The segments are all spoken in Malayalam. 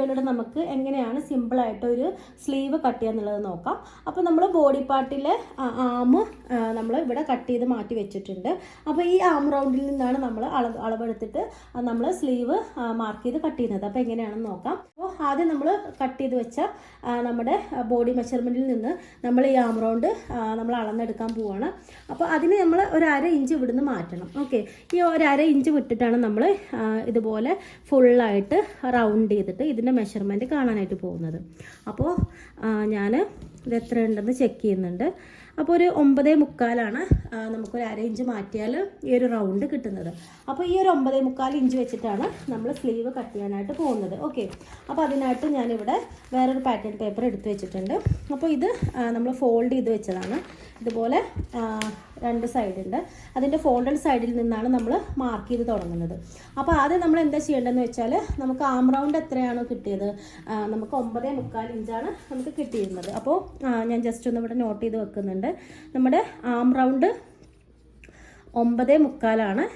വീഡിയോയിലൂടെ നമുക്ക് എങ്ങനെയാണ് സിമ്പിളായിട്ട് ഒരു സ്ലീവ് കട്ട് ചെയ്യുക എന്നുള്ളത് നോക്കാം. അപ്പോൾ നമ്മൾ ബോഡി പാർട്ടിലെ ആം നമ്മൾ ഇവിടെ കട്ട് ചെയ്ത് മാറ്റി വെച്ചിട്ടുണ്ട്. അപ്പോൾ ഈ ആം റൗണ്ടിൽ നിന്നാണ് നമ്മൾ അളവെടുത്തിട്ട് നമ്മൾ സ്ലീവ് മാർക്ക് ചെയ്ത് കട്ട് ചെയ്യുന്നത്. അപ്പോൾ എങ്ങനെയാണെന്ന് നോക്കാം. അപ്പോൾ ആദ്യം നമ്മൾ കട്ട് ചെയ്ത് വെച്ച നമ്മുടെ ബോഡി മെഷർമെൻറ്റിൽ നിന്ന് നമ്മൾ ഈ ആം റൗണ്ട് നമ്മൾ അളന്നെടുക്കാൻ പോവുകയാണ്. അപ്പോൾ അതിന് നമ്മൾ ഒരു 1/2 ഇഞ്ച് ഇവിടുന്ന് മാറ്റണം. ഓക്കെ, ഈ ഒരു 1/2 ഇഞ്ച് വിട്ടിട്ടാണ് നമ്മൾ ഇതുപോലെ ഫുള്ളായിട്ട് റൗണ്ട് ചെയ്തിട്ട് ഇതിൻ്റെ മെഷർമെൻറ്റ് കാണാനായിട്ട് പോകുന്നത്. അപ്പോൾ ഞാൻ ഇത് എത്ര ഉണ്ടെന്ന് ചെക്ക് ചെയ്യുന്നുണ്ട്. അപ്പോൾ ഒരു 9.25 നമുക്കൊരു 1/2 ഇഞ്ച് മാറ്റിയാൽ ഈ ഒരു റൗണ്ട് കിട്ടുന്നത്. അപ്പോൾ ഈ ഒരു 9.25 ഇഞ്ച് വെച്ചിട്ടാണ് നമ്മൾ സ്ലീവ് കട്ട് ചെയ്യാനായിട്ട് പോകുന്നത്. ഓക്കെ, അപ്പോൾ അതിനായിട്ട് ഞാനിവിടെ വേറൊരു പാറ്റേൺ പേപ്പർ എടുത്ത് വെച്ചിട്ടുണ്ട്. അപ്പോൾ ഇത് നമ്മൾ ഫോൾഡ് ചെയ്ത് വെച്ചതാണ്. ഇതുപോലെ 2 സൈഡുണ്ട്. അതിൻ്റെ ഫോൾഡഡ് സൈഡിൽ നിന്നാണ് നമ്മൾ മാർക്ക് ചെയ്ത് തുടങ്ങുന്നത്. അപ്പോൾ ആദ്യം നമ്മൾ എന്താ ചെയ്യേണ്ടതെന്ന് വെച്ചാൽ നമുക്ക് ആം റൗണ്ട് എത്രയാണോ കിട്ടിയത്, നമുക്ക് 9.25 ഇഞ്ചാണ് നമുക്ക് കിട്ടിയിരുന്നത്. അപ്പോൾ ഞാൻ ജസ്റ്റ് ഒന്ന് ഇവിടെ നോട്ട് ചെയ്ത് വെക്കുന്നുണ്ട്. നമ്മുടെ ആം റൗണ്ട് 9.25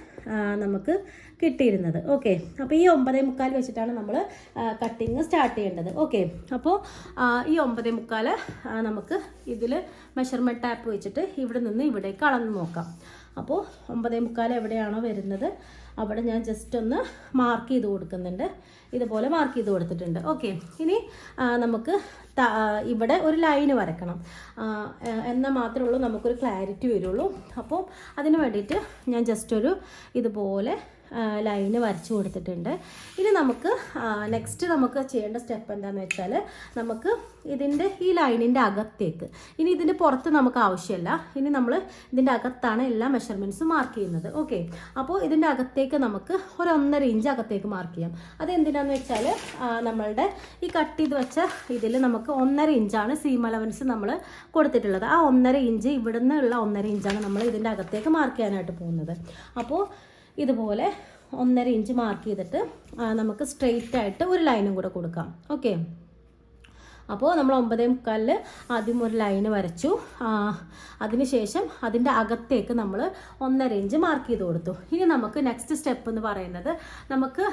നമുക്ക് കിട്ടിയിരുന്നത്. ഓക്കെ, അപ്പോൾ ഈ 9.25 വെച്ചിട്ടാണ് നമ്മൾ കട്ടിങ് സ്റ്റാർട്ട് ചെയ്യേണ്ടത്. ഓക്കെ, അപ്പോൾ ഈ 9.25 നമുക്ക് ഇതിൽ മെഷർമെൻറ്റ് ടാപ്പ് വെച്ചിട്ട് ഇവിടെ നിന്ന് ഇവിടേക്ക് അളന്ന് നോക്കാം. അപ്പോൾ 9.25 എവിടെയാണോ വരുന്നത് അവിടെ ഞാൻ ജസ്റ്റ് ഒന്ന് മാർക്ക് ചെയ്ത് കൊടുക്കുന്നുണ്ട്. ഇതുപോലെ മാർക്ക് ചെയ്ത് കൊടുത്തിട്ടുണ്ട്. ഓക്കെ, ഇനി നമുക്ക് ഇവിടെ ഒരു ലൈന് വരക്കണം. എന്നാൽ മാത്രമേ ഉള്ളൂ നമുക്കൊരു ക്ലാരിറ്റി വരുള്ളൂ. അപ്പോൾ അതിന് വേണ്ടിയിട്ട് ഞാൻ ജസ്റ്റ് ഒരു ഇതുപോലെ ലൈന് വരച്ച് കൊടുത്തിട്ടുണ്ട്. ഇനി നമുക്ക് നെക്സ്റ്റ് നമുക്ക് ചെയ്യേണ്ട സ്റ്റെപ്പ് എന്താണെന്ന് വെച്ചാൽ നമുക്ക് ഇതിൻ്റെ ഈ ലൈനിൻ്റെ അകത്തേക്ക്, ഇനി ഇതിൻ്റെ പുറത്ത് നമുക്ക് ആവശ്യമില്ല, ഇനി നമ്മൾ ഇതിൻ്റെ അകത്താണ് എല്ലാ മെഷർമെൻറ്റ്സും മാർക്ക് ചെയ്യുന്നത്. ഓക്കെ, അപ്പോൾ ഇതിൻ്റെ അകത്തേക്ക് നമുക്ക് ഒരു 1.5 ഇഞ്ച് അകത്തേക്ക് മാർക്ക് ചെയ്യാം. അതെന്തിനാന്ന് വെച്ചാൽ നമ്മളുടെ ഈ കട്ട് ചെയ്ത് വെച്ച ഇതിൽ നമുക്ക് 1.5 ഇഞ്ചാണ് സീം അലവൻസ് നമ്മൾ കൊടുത്തിട്ടുള്ളത്. ആ 1.5 ഇഞ്ച് ഇവിടുന്ന് ഉള്ള 1.5 ഇഞ്ചാണ് നമ്മൾ ഇതിൻ്റെ അകത്തേക്ക് മാർക്ക് ചെയ്യാനായിട്ട് പോകുന്നത്. അപ്പോൾ ഇതുപോലെ 1.5 ഇഞ്ച് മാർക്ക് ചെയ്തിട്ട് നമുക്ക് സ്ട്രെയിറ്റ് ആയിട്ട് ഒരു ലൈനും കൂടെ കൊടുക്കാം. ഓക്കെ, അപ്പോൾ നമ്മൾ 9.25 ആദ്യം ഒരു ലൈന് വരച്ചു. അതിനുശേഷം അതിൻ്റെ അകത്തേക്ക് നമ്മൾ 1.5 ഇഞ്ച് മാർക്ക് ചെയ്ത് കൊടുത്തു. ഇനി നമുക്ക് നെക്സ്റ്റ് സ്റ്റെപ്പ് എന്ന് പറയുന്നത് നമുക്ക്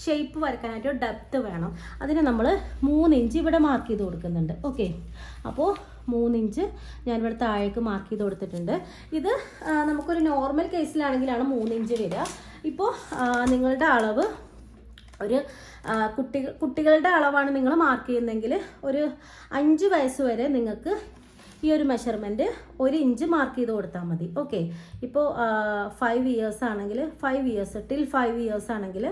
ഷേപ്പ് വരയ്ക്കാനായിട്ട് ഡെപ്ത് വേണം. അതിന് നമ്മൾ 3 ഇഞ്ച് ഇവിടെ മാർക്ക് ചെയ്ത് കൊടുക്കുന്നുണ്ട്. ഓക്കെ, അപ്പോൾ 3 ഇഞ്ച് ഞാനിവിടെ താഴേക്ക് മാർക്ക് ചെയ്ത് കൊടുത്തിട്ടുണ്ട്. ഇത് നമുക്കൊരു നോർമൽ കേസിലാണെങ്കിലാണ് 3 ഇഞ്ച് വരിക. ഇപ്പോൾ നിങ്ങളുടെ അളവ് ഒരു കുട്ടികളുടെ അളവാണ് നിങ്ങൾ മാർക്ക് ചെയ്യുന്നതെങ്കിൽ ഒരു 5 വയസ്സ് വരെ നിങ്ങൾക്ക് ഈ ഒരു മെഷർമെൻറ്റ് 1 ഇഞ്ച് മാർക്ക് ചെയ്ത് കൊടുത്താൽ മതി. ഓക്കെ, ഇപ്പോൾ 5 ഇയേഴ്സ് ആണെങ്കിൽ 5 ഇയേഴ്സ് ടിൽ 5 ഇയേഴ്സ് ആണെങ്കിൽ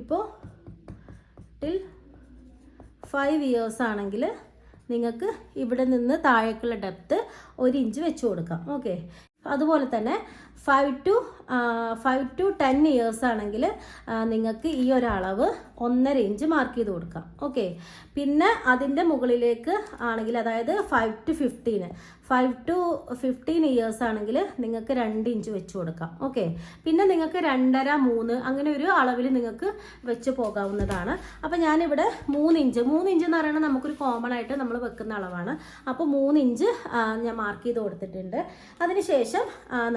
ഇപ്പോൾ ടിൽ 5 ഇയേഴ്സ് ആണെങ്കിൽ നിങ്ങൾക്ക് ഇവിടെ നിന്ന് താഴേക്കുള്ള ഡെപ്ത് 1 ഇഞ്ച് വെച്ച് കൊടുക്കാം. ഓക്കെ, അതുപോലെ തന്നെ 5 to 10 ഇയേഴ്സ് ആണെങ്കിൽ നിങ്ങൾക്ക് ഈ ഒരു അളവ് 1.5 ഇഞ്ച് മാർക്ക് ചെയ്ത് കൊടുക്കാം. ഓക്കെ, പിന്നെ അതിൻ്റെ മുകളിലേക്ക് ആണെങ്കിൽ അതായത് 5 to 15 ഇയേഴ്സ് ആണെങ്കിൽ നിങ്ങൾക്ക് 2 ഇഞ്ച് വെച്ച് കൊടുക്കാം. ഓക്കെ, പിന്നെ നിങ്ങൾക്ക് 2.5, 3 അങ്ങനെ ഒരു അളവിൽ നിങ്ങൾക്ക് വെച്ച് പോകാവുന്നതാണ്. അപ്പോൾ ഞാനിവിടെ 3 ഇഞ്ച് എന്ന് പറയുന്നത് നമുക്കൊരു കോമൺ ആയിട്ട് നമ്മൾ വെക്കുന്ന അളവാണ്. അപ്പോൾ 3 ഇഞ്ച് ഞാൻ മാർക്ക് ചെയ്ത് കൊടുത്തിട്ടുണ്ട്. അതിനുശേഷം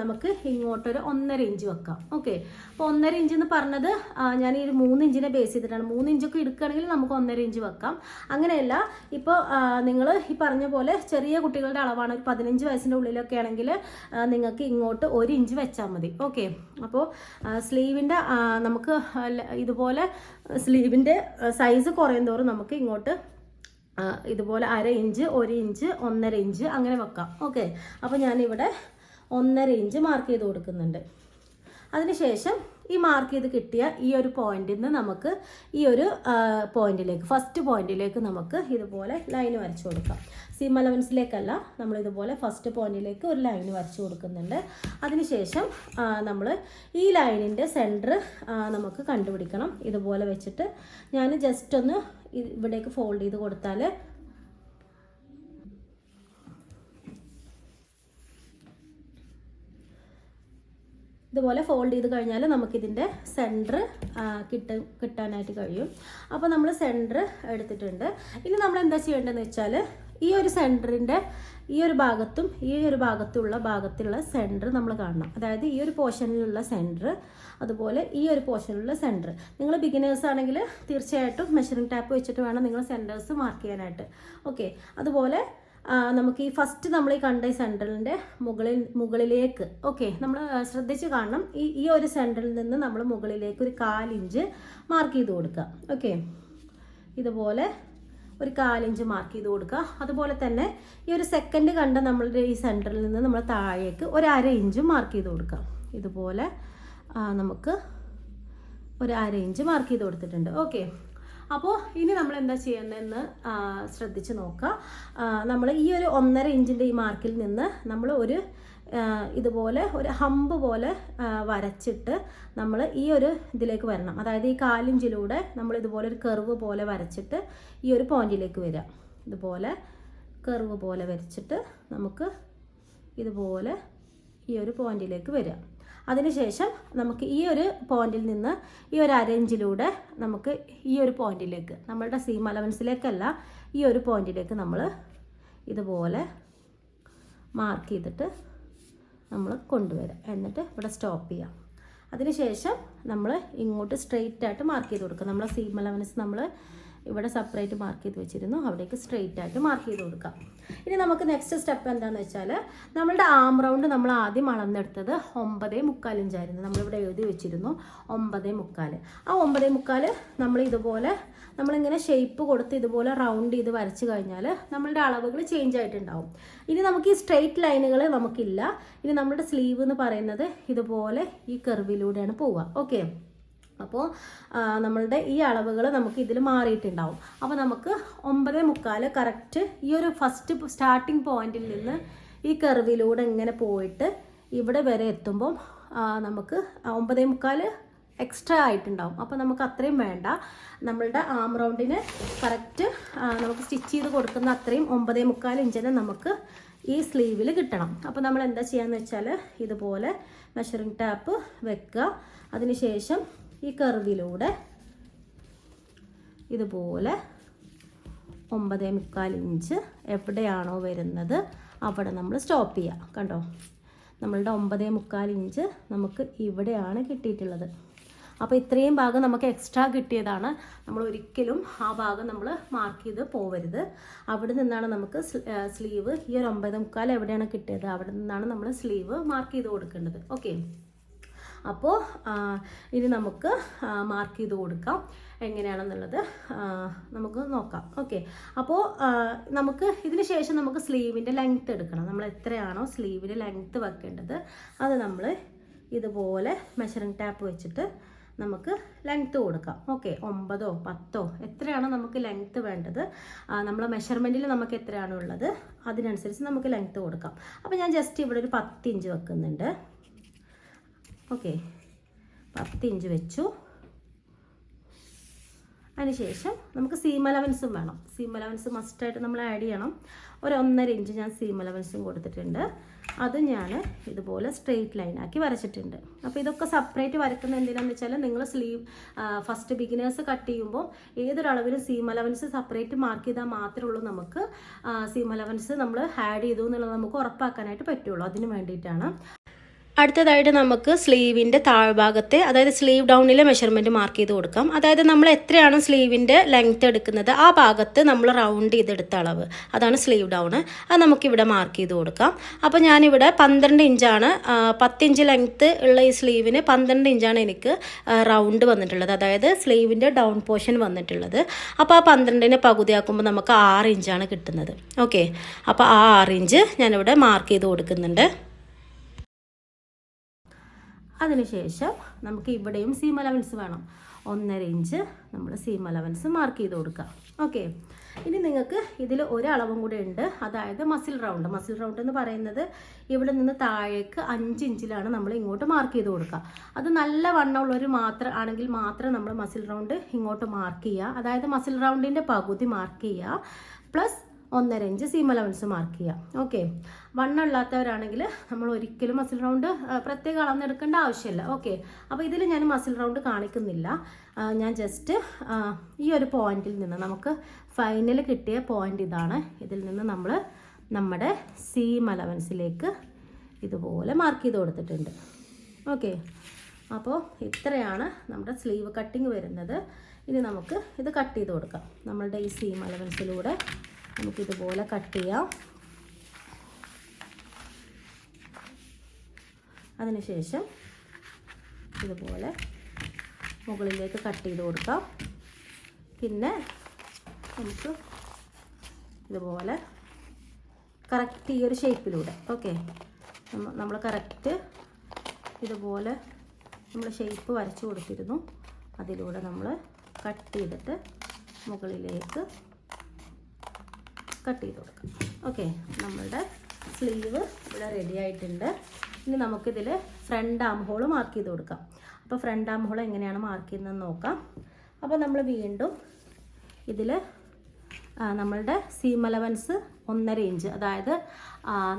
നമുക്ക് ഇങ്ങോട്ടൊരു 1.5 ഇഞ്ച് വെക്കാം. ഓക്കെ, അപ്പോൾ 1.5 ഇഞ്ച് എന്ന് പറഞ്ഞത് ഞാൻ ഈ 3 ഇഞ്ചിനെ ബേസ് ചെയ്തിട്ടാണ്. 3 ഇഞ്ചൊക്കെ എടുക്കുകയാണെങ്കിൽ നമുക്ക് 1.5 ഇഞ്ച് വെക്കാം. അങ്ങനെയല്ല, ഇപ്പോൾ നിങ്ങൾ ഈ പറഞ്ഞ പോലെ ചെറിയ കുട്ടികളുടെ അളവാണ്, ഒരു 15 വയസ്സിൻ്റെ ഉള്ളിലൊക്കെ ആണെങ്കിൽ നിങ്ങൾക്ക് ഇങ്ങോട്ട് 1 ഇഞ്ച് വെച്ചാൽ മതി. ഓക്കെ, അപ്പോൾ സ്ലീവിൻ്റെ നമുക്ക് ഇതുപോലെ സ്ലീവിൻ്റെ സൈസ് കുറയും തോറും നമുക്ക് ഇങ്ങോട്ട് ഇതുപോലെ 1/2 ഇഞ്ച്, 1 ഇഞ്ച്, 1.5 ഇഞ്ച് അങ്ങനെ വെക്കാം. ഓക്കെ, അപ്പോൾ ഞാനിവിടെ 1.5 ഇഞ്ച് മാർക്ക് ചെയ്ത് കൊടുക്കുന്നുണ്ട്. അതിനുശേഷം ഈ മാർക്ക് ചെയ്ത് കിട്ടിയ ഈ ഒരു പോയിന്റിൽ നിന്ന് നമുക്ക് ഈ ഒരു പോയിന്റിലേക്ക്, ഫസ്റ്റ് പോയിന്റിലേക്ക് നമുക്ക് ഇതുപോലെ ലൈന് വരച്ചു കൊടുക്കാം. സീം അലവൻസിലേക്കല്ല, നമ്മൾ ഇതുപോലെ ഫസ്റ്റ് പോയിന്റിലേക്ക് ഒരു ലൈന് വരച്ചു കൊടുക്കുന്നുണ്ട്. അതിനുശേഷം നമ്മൾ ഈ ലൈനിൻ്റെ സെൻറ്റർ നമുക്ക് കണ്ടുപിടിക്കണം. ഇതുപോലെ വെച്ചിട്ട് ഞാൻ ജസ്റ്റ് ഒന്ന് ഇവിടേക്ക് ഫോൾഡ് ചെയ്ത് കൊടുത്താൽ ഇതുപോലെ ഫോൾഡ് ചെയ്ത് കഴിഞ്ഞാൽ നമുക്കിതിൻ്റെ സെൻറ്റർ കിട്ടാനായിട്ട് കഴിയും. അപ്പോൾ നമ്മൾ സെൻറ്റർ എടുത്തിട്ടുണ്ട്. ഇനി നമ്മൾ എന്താ ചെയ്യേണ്ടതെന്ന് വെച്ചാൽ ഈ ഒരു സെൻറ്ററിൻ്റെ ഈ ഒരു ഭാഗത്തും ഈ ഒരു ഭാഗത്തുള്ള സെൻറ്റർ നമ്മൾ കാണണം. അതായത് ഈ ഒരു പോർഷനിലുള്ള സെൻറ്റർ, അതുപോലെ ഈ ഒരു പോർഷനിലുള്ള സെൻറ്റർ. നിങ്ങൾ ബിഗിനേഴ്സ് ആണെങ്കിൽ തീർച്ചയായിട്ടും മെഷറിംഗ് ടാപ്പ് വെച്ചിട്ട് വേണം നിങ്ങൾ സെൻറ്റേഴ്സ് മാർക്ക് ചെയ്യാനായിട്ട്. ഓക്കെ, അതുപോലെ നമുക്ക് ഈ ഫസ്റ്റ് നമ്മൾ ഈ കണ്ട ഈ സെൻറ്ററിൻ്റെ മുകളിലേക്ക് ഓക്കെ നമ്മൾ ശ്രദ്ധിച്ച് കാണണം. ഈ ഒരു സെൻറ്ററിൽ നിന്ന് നമ്മൾ മുകളിലേക്ക് ഒരു 1/4 ഇഞ്ച് മാർക്ക് ചെയ്ത് കൊടുക്കുക. ഓക്കെ, ഇതുപോലെ ഒരു 1/4 ഇഞ്ച് മാർക്ക് ചെയ്ത് കൊടുക്കുക. അതുപോലെ തന്നെ ഈ ഒരു സെക്കൻഡ് കണ്ട നമ്മളുടെ ഈ സെൻറ്ററിൽ നിന്ന് നമ്മൾ താഴേക്ക് ഒരു 1/2 ഇഞ്ച് മാർക്ക് ചെയ്ത് കൊടുക്കുക. ഇതുപോലെ നമുക്ക് ഒരു 1/2 ഇഞ്ച് മാർക്ക് ചെയ്ത് കൊടുത്തിട്ടുണ്ട്. ഓക്കെ, അപ്പോൾ ഇനി നമ്മൾ എന്താ ചെയ്യേണ്ടതെന്ന് ശ്രദ്ധിച്ച് നോക്കുക. നമ്മൾ ഈ ഒരു 1.5 ഇഞ്ചിൻ്റെ ഈ മാർക്കിൽ നിന്ന് നമ്മൾ ഒരു ഇതുപോലെ ഒരു ഹമ്പ് പോലെ വരച്ചിട്ട് നമ്മൾ ഈ ഒരു ഇതിലേക്ക് വരണം. അതായത് ഈ 1/4 ഇഞ്ചിലൂടെ നമ്മൾ ഇതുപോലെ ഒരു കർവ് പോലെ വരച്ചിട്ട് ഈ ഒരു പോയിന്റിലേക്ക് വരിക. ഇതുപോലെ കർവ് പോലെ വരച്ചിട്ട് നമുക്ക് ഇതുപോലെ ഈ ഒരു പോയിന്റിലേക്ക് വരിക. അതിനുശേഷം നമുക്ക് ഈ ഒരു പോയിന്റിൽ നിന്ന് ഈ ഒരു 1/2 ഇഞ്ചിലൂടെ നമുക്ക് ഈ ഒരു പോയിന്റിലേക്ക്, നമ്മളുടെ സീം അലവൻസിലേക്കല്ല, ഈ ഒരു പോയിന്റിലേക്ക് നമ്മൾ ഇതുപോലെ മാർക്ക് ചെയ്തിട്ട് നമ്മൾ കൊണ്ടുവരാം. എന്നിട്ട് ഇവിടെ സ്റ്റോപ്പ് ചെയ്യാം. അതിനുശേഷം നമ്മൾ ഇങ്ങോട്ട് സ്ട്രെയിറ്റ് ആയിട്ട് മാർക്ക് ചെയ്ത് കൊടുക്കുക. നമ്മളെ സീം അലവൻസ് നമ്മൾ ഇവിടെ സെപ്പറേറ്റ് മാർക്ക് ചെയ്ത് വെച്ചിരുന്നു, അവിടേക്ക് സ്ട്രെയിറ്റ് ആയിട്ട് മാർക്ക് ചെയ്ത് കൊടുക്കാം. ഇനി നമുക്ക് നെക്സ്റ്റ് സ്റ്റെപ്പ് എന്താണെന്ന് വെച്ചാൽ നമ്മളുടെ ആം റൗണ്ട് നമ്മൾ ആദ്യം അളന്നെടുത്തത് 9.25 ഇഞ്ചായിരുന്നു. നമ്മളിവിടെ എഴുതി വെച്ചിരുന്നു 9.25. ആ 9.25 നമ്മൾ ഇതുപോലെ നമ്മളിങ്ങനെ ഷേപ്പ് കൊടുത്ത് ഇതുപോലെ റൗണ്ട് ചെയ്ത് വരച്ച് കഴിഞ്ഞാൽ നമ്മളുടെ അളവുകൾ ചേഞ്ച് ആയിട്ടുണ്ടാവും. ഇനി നമുക്ക് ഈ സ്ട്രെയിറ്റ് ലൈനുകൾ നമുക്കില്ല. ഇനി നമ്മുടെ സ്ലീവ് എന്ന് പറയുന്നത് ഇതുപോലെ ഈ കർവിലൂടെയാണ് പോവുക. ഓക്കെ, അപ്പോൾ നമ്മളുടെ ഈ അളവുകൾ നമുക്ക് ഇതിൽ മാറിയിട്ടുണ്ടാവും. അപ്പോൾ നമുക്ക് 9.25 കറക്റ്റ് ഈ ഒരു ഫസ്റ്റ് സ്റ്റാർട്ടിങ് പോയിന്റിൽ നിന്ന് ഈ കർവിലൂടെ ഇങ്ങനെ പോയിട്ട് ഇവിടെ വരെ എത്തുമ്പോൾ നമുക്ക് 9.25 എക്സ്ട്രാ ആയിട്ടുണ്ടാവും. അപ്പോൾ നമുക്ക് അത്രയും വേണ്ട. നമ്മളുടെ ആം റൗണ്ടിന് കറക്റ്റ് നമുക്ക് സ്റ്റിച്ച് ചെയ്ത് കൊടുക്കുന്ന അത്രയും 9.25 ഇഞ്ചിന് നമുക്ക് ഈ സ്ലീവിൽ കിട്ടണം. അപ്പോൾ നമ്മൾ എന്താ ചെയ്യാന്ന് വെച്ചാൽ ഇതുപോലെ മെഷറിംഗ് ടാപ്പ് വെക്കുക. അതിനുശേഷം ഈ കർവിലൂടെ ഇതുപോലെ 9.25 ഇഞ്ച് എവിടെയാണോ വരുന്നത് അവിടെ നമ്മൾ സ്റ്റോപ്പ് ചെയ്യുക. കണ്ടോ, നമ്മളുടെ 9.25 ഇഞ്ച് നമുക്ക് ഇവിടെയാണ് കിട്ടിയിട്ടുള്ളത്. അപ്പോൾ ഇത്രയും ഭാഗം നമുക്ക് എക്സ്ട്രാ കിട്ടിയതാണ്. നമ്മൾ ഒരിക്കലും ആ ഭാഗം നമ്മൾ മാർക്ക് ചെയ്ത് പോവരുത്. അവിടെ നിന്നാണ് നമുക്ക് സ്ലീവ് ഈ ഒരു 9.25 എവിടെയാണ് കിട്ടിയത് അവിടെ നിന്നാണ് നമ്മൾ സ്ലീവ് മാർക്ക് ചെയ്ത് കൊടുക്കേണ്ടത്. ഓക്കെ, അപ്പോൾ ഇനി നമുക്ക് മാർക്ക് ചെയ്ത് കൊടുക്കാം. എങ്ങനെയാണെന്നുള്ളത് നമുക്ക് നോക്കാം. ഓക്കെ, അപ്പോൾ നമുക്ക് ഇതിന് ശേഷം നമുക്ക് സ്ലീവിൻ്റെ ലെങ്ത്ത് എടുക്കണം. നമ്മൾ എത്രയാണോ സ്ലീവിൻ്റെ ലെങ്ത്ത് വെക്കേണ്ടത് അത് നമ്മൾ ഇതുപോലെ മെഷറിംഗ് ടാപ്പ് വെച്ചിട്ട് നമുക്ക് ലെങ്ത്ത് കൊടുക്കാം. ഓക്കെ, 9 10 എത്രയാണോ നമുക്ക് ലെങ്ത്ത് വേണ്ടത്, നമ്മളെ മെഷർമെൻറ്റിൽ നമുക്ക് എത്രയാണോ ഉള്ളത് അതിനനുസരിച്ച് നമുക്ക് ലെങ്ത്ത് കൊടുക്കാം. അപ്പോൾ ഞാൻ ജസ്റ്റ് ഇവിടെ ഒരു 10 ഇഞ്ച് വെക്കുന്നുണ്ട്. ഓക്കെ, 10 ഇഞ്ച് വെച്ചു. അതിനുശേഷം നമുക്ക് സീം അലവൻസും വേണം. സീം അലവൻസ് മസ്റ്റായിട്ട് നമ്മൾ ആഡ് ചെയ്യണം. ഒരു 1.5 ഇഞ്ച് ഞാൻ സീം അലവൻസും കൊടുത്തിട്ടുണ്ട്. അത് ഞാൻ ഇതുപോലെ സ്ട്രെയിറ്റ് ലൈനാക്കി വരച്ചിട്ടുണ്ട്. അപ്പോൾ ഇതൊക്കെ സെപ്പറേറ്റ് വരക്കുന്നത് എന്തിനാണെന്ന് വെച്ചാൽ നിങ്ങൾ സ്ലീവ് ഫസ്റ്റ് ബിഗിനേഴ്സ് കട്ട് ചെയ്യുമ്പോൾ ഏതൊരളവിലും സീം അലവൻസ് സെപ്പറേറ്റ് മാർക്ക് ചെയ്താൽ മാത്രമേ ഉള്ളൂ നമുക്ക് സീം അലവൻസ് നമ്മൾ ആഡ് ചെയ്തു എന്നുള്ളത് നമുക്ക് ഉറപ്പാക്കാനായിട്ട് പറ്റുള്ളൂ. അതിന് വേണ്ടിയിട്ടാണ്. അടുത്തതായിട്ട് നമുക്ക് സ്ലീവിൻ്റെ താഴ്ഭാഗത്തെ, അതായത് സ്ലീവ് ഡൗണിലെ മെഷർമെൻറ്റ് മാർക്ക് ചെയ്ത് കൊടുക്കാം. അതായത് നമ്മൾ എത്രയാണ് സ്ലീവിൻ്റെ ലെങ്ത്ത് എടുക്കുന്നത് ആ ഭാഗത്ത് നമ്മൾ റൗണ്ട് ചെയ്തെടുത്ത അളവ്, അതാണ് സ്ലീവ് ഡൗൺ. അത് നമുക്കിവിടെ മാർക്ക് ചെയ്ത് കൊടുക്കാം. അപ്പോൾ ഞാനിവിടെ 12 ഇഞ്ചാണ്, 10 ഇഞ്ച് ലെങ്ത്ത് ഉള്ള ഈ സ്ലീവിന് 12 ഇഞ്ചാണ് എനിക്ക് റൗണ്ട് വന്നിട്ടുള്ളത്, അതായത് സ്ലീവിൻ്റെ ഡൗൺ പോർഷൻ വന്നിട്ടുള്ളത്. അപ്പോൾ ആ 12നെ പകുതിയാക്കുമ്പോൾ നമുക്ക് 6 ഇഞ്ചാണ് കിട്ടുന്നത്. ഓക്കെ, അപ്പോൾ ആ 6 ഇഞ്ച് ഞാനിവിടെ മാർക്ക് ചെയ്ത് കൊടുക്കുന്നുണ്ട്. അതിനുശേഷം നമുക്ക് ഇവിടെയും സീം അലവൻസ് വേണം. 1.5 ഇഞ്ച് നമ്മൾ സീം അലവൻസ് മാർക്ക് ചെയ്ത് കൊടുക്കുക. ഓക്കെ, ഇനി നിങ്ങൾക്ക് ഇതിൽ ഒരളവും കൂടെ ഉണ്ട്, അതായത് മസിൽ റൗണ്ട്. മസിൽ റൗണ്ട് എന്ന് പറയുന്നത് ഇവിടെ നിന്ന് താഴേക്ക് 5 ഇഞ്ചിലാണ് നമ്മൾ ഇങ്ങോട്ട് മാർക്ക് ചെയ്ത് കൊടുക്കുക. അത് നല്ല വണ്ണമുള്ളവർ ആണെങ്കിൽ മാത്രം നമ്മൾ മസിൽ റൗണ്ട് ഇങ്ങോട്ട് മാർക്ക് ചെയ്യുക. അതായത് മസിൽ റൗണ്ടിൻ്റെ പകുതി മാർക്ക് ചെയ്യുക, plus 1.5 inch seam allowance mark ചെയ്യാം. ഓക്കെ, വണ്ണമില്ലാത്തവരാണെങ്കിൽ നമ്മൾ ഒരിക്കലും മസിൽ റൗണ്ട് പ്രത്യേകം അളന്നെടുക്കേണ്ട ആവശ്യമില്ല. ഓക്കെ, അപ്പോൾ ഇതിൽ ഞാൻ മസിൽ റൗണ്ട് കാണിക്കുന്നില്ല. ഞാൻ ജസ്റ്റ് ഈ ഒരു പോയിന്റിൽ നിന്ന് നമുക്ക് ഫൈനൽ കിട്ടിയ പോയിന്റ് ഇതാണ്. ഇതിൽ നിന്ന് നമ്മൾ നമ്മുടെ സീം അലവൻസിലേക്ക് ഇതുപോലെ മാർക്ക് ചെയ്ത് കൊടുത്തിട്ടുണ്ട്. ഓക്കെ, അപ്പോൾ ഇത്രയാണ് നമ്മുടെ സ്ലീവ് കട്ടിങ് വരുന്നത്. ഇനി നമുക്ക് ഇത് കട്ട് ചെയ്ത് കൊടുക്കാം. നമ്മളുടെ ഈ സീം അലവൻസിലൂടെ നമുക്കിതുപോലെ കട്ട് ചെയ്യാം. അതിനുശേഷം ഇതുപോലെ മുകളിലേക്ക് കട്ട് ചെയ്ത് കൊടുക്കാം. പിന്നെ നമുക്ക് ഇതുപോലെ കറക്റ്റ് ഈ ഒരു ഷേപ്പിലൂടെ, ഓക്കെ, നമ്മൾ കറക്റ്റ് ഇതുപോലെ നമ്മൾ ഷേപ്പ് വരച്ചു കൊടുത്തിരുന്നു. അതിലൂടെ നമ്മൾ കട്ട് ചെയ്തിട്ട് മുകളിലേക്ക് കട്ട് ചെയ്ത് കൊടുക്കാം. ഓക്കെ, നമ്മളുടെ സ്ലീവ് ഇവിടെ റെഡി ആയിട്ടുണ്ട്. ഇനി നമുക്കിതിൽ ഫ്രണ്ട് ആം ഹോൾ മാർക്ക് ചെയ്ത് കൊടുക്കാം. അപ്പോൾ ഫ്രണ്ട് ആം ഹോൾ എങ്ങനെയാണ് മാർക്ക് ചെയ്യുന്നതെന്ന് നോക്കാം. അപ്പോൾ നമ്മൾ വീണ്ടും ഇതിൽ നമ്മളുടെ സീം അലവൻസ് 1.5 ഇഞ്ച്, അതായത്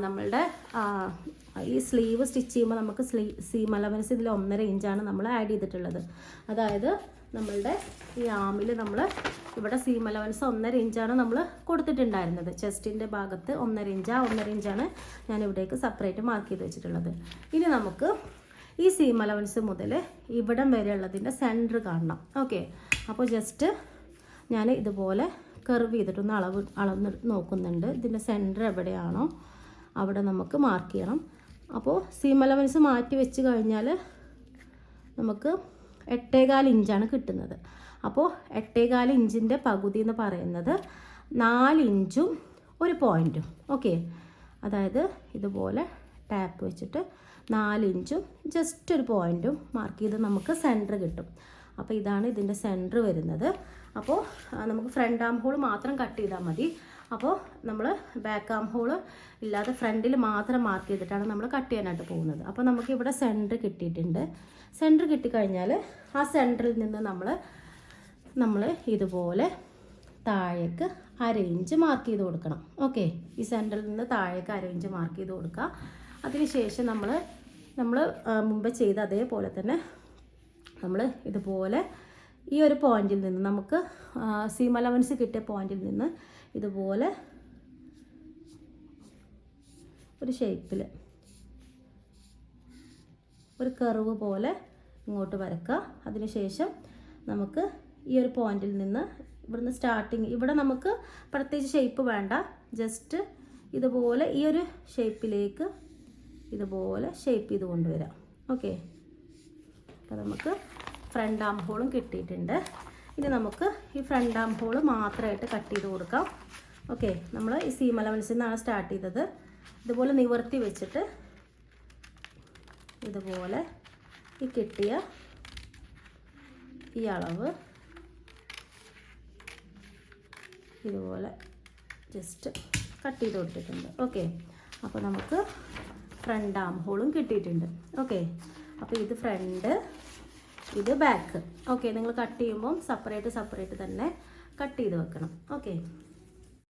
നമ്മളുടെ ഈ സ്ലീവ് സ്റ്റിച്ച് ചെയ്യുമ്പോൾ നമുക്ക് സീം അലവൻസ് ഇതിൽ 1.5 ഇഞ്ചാണ് നമ്മൾ ആഡ് ചെയ്തിട്ടുള്ളത്. അതായത് നമ്മളുടെ ഈ ആമിൽ നമ്മൾ ഇവിടെ സീം അലവൻസ് 1.5 ഇഞ്ചാണ് നമ്മൾ കൊടുത്തിട്ടുണ്ടായിരുന്നത്. ചെസ്റ്റിൻ്റെ ഭാഗത്ത് 1.5 ഇഞ്ചാണ് ഞാൻ ഇവിടേക്ക് സെപ്പറേറ്റ് മാർക്ക് ചെയ്ത് വെച്ചിട്ടുള്ളത്. ഇനി നമുക്ക് ഈ സീം അലവൻസ് മുതൽ ഇവിടം വരെ ഉള്ളതിൻ്റെ സെൻറ്റർ കാണണം. ഓക്കെ, അപ്പോൾ ജസ്റ്റ് ഞാൻ ഇതുപോലെ കർവ് ചെയ്തിട്ടൊന്ന് അളന്ന് നോക്കുന്നുണ്ട്. ഇതിൻ്റെ സെൻറ്റർ എവിടെയാണോ അവിടെ നമുക്ക് മാർക്ക് ചെയ്യണം. അപ്പോൾ സീം അലവൻസ് മാറ്റി വെച്ച് കഴിഞ്ഞാൽ നമുക്ക് 8.25 ഇഞ്ചാണ് കിട്ടുന്നത്. അപ്പോൾ 8.25 ഇഞ്ചിൻ്റെ പകുതി എന്ന് പറയുന്നത് 4 ഇഞ്ചും 1 പോയിൻറ്റും. ഓക്കെ, അതായത് ഇതുപോലെ ടാപ്പ് വെച്ചിട്ട് 4 ഇഞ്ചും ജസ്റ്റ് 1 പോയിൻറ്റും മാർക്ക് ചെയ്ത് നമുക്ക് സെൻറ്റർ കിട്ടും. അപ്പോൾ ഇതാണ് ഇതിൻ്റെ സെൻറ്റർ വരുന്നത്. അപ്പോൾ നമുക്ക് ഫ്രണ്ട് ആം ഹോൾ മാത്രം കട്ട് ചെയ്താൽ മതി. അപ്പോൾ നമ്മൾ ബാക്ക് ആം ഹോൾ ഇല്ലാതെ ഫ്രണ്ടിൽ മാത്രം മാർക്ക് ചെയ്തിട്ടാണ് നമ്മൾ കട്ട് ചെയ്യാനായിട്ട് പോകുന്നത്. അപ്പോൾ നമുക്ക് ഇവിടെ സെൻറ്റർ കിട്ടിയിട്ടുണ്ട്. സെൻറ്റർ കിട്ടിക്കഴിഞ്ഞാൽ ആ സെൻറ്ററിൽ നിന്ന് നമ്മൾ ഇതുപോലെ താഴേക്ക് 1/2 ഇഞ്ച് മാർക്ക് ചെയ്ത് കൊടുക്കണം. ഓക്കെ, ഈ സെൻറ്ററിൽ നിന്ന് താഴേക്ക് 1/2 ഇഞ്ച് മാർക്ക് ചെയ്ത് കൊടുക്കുക. അതിനുശേഷം നമ്മൾ മുമ്പ് ചെയ്ത അതേപോലെ തന്നെ നമ്മൾ ഇതുപോലെ ഈ ഒരു പോയിന്റിൽ നിന്ന് നമുക്ക് സീം അലവൻസ് കിട്ടിയ പോയിന്റിൽ നിന്ന് ഇതുപോലെ ഒരു ഷേപ്പിൽ ഒരു കർവ് പോലെ ഇങ്ങോട്ട് വരക്കുക. അതിനുശേഷം നമുക്ക് ഈ ഒരു പോയിന്റിൽ നിന്ന് ഇവിടുന്ന് സ്റ്റാർട്ടിങ്, ഇവിടെ നമുക്ക് പ്രത്യേകിച്ച് ഷേപ്പ് വേണ്ട, ജസ്റ്റ് ഇതുപോലെ ഈ ഒരു ഷേപ്പിലേക്ക് ഇതുപോലെ ഷേപ്പ് ചെയ്ത് കൊണ്ടുവരാം. ഓക്കെ, അപ്പോൾ നമുക്ക് ഫ്രണ്ട് ആം ഹോളും കിട്ടിയിട്ടുണ്ട്. ഇനി നമുക്ക് ഈ ഫ്രണ്ട് ആം ഹോൾ മാത്രമായിട്ട് കട്ട് ചെയ്ത് കൊടുക്കാം. ഓക്കെ, നമ്മൾ ഈ സീം അലവൻസിൽ നിന്നാണ് സ്റ്റാർട്ട് ചെയ്തത്. ഇതുപോലെ നിവർത്തി വെച്ചിട്ട് ഇതുപോലെ ഈ കിട്ടിയ ഈ അളവ് ഇതുപോലെ ജസ്റ്റ് കട്ട് ചെയ്ത് കൊടുത്തിട്ടുണ്ട്. ഓക്കെ, അപ്പോൾ നമുക്ക് ഫ്രണ്ട് ആം ഹോളും കിട്ടിയിട്ടുണ്ട്. ഓക്കെ, അപ്പോൾ ഇത് ഫ്രണ്ട്, ഇത് ബാക്ക്. ഓക്കെ, നിങ്ങൾ കട്ട് ചെയ്യുമ്പം സെപ്പറേറ്റ് തന്നെ കട്ട് ചെയ്ത് വെക്കണം. ഓക്കെ.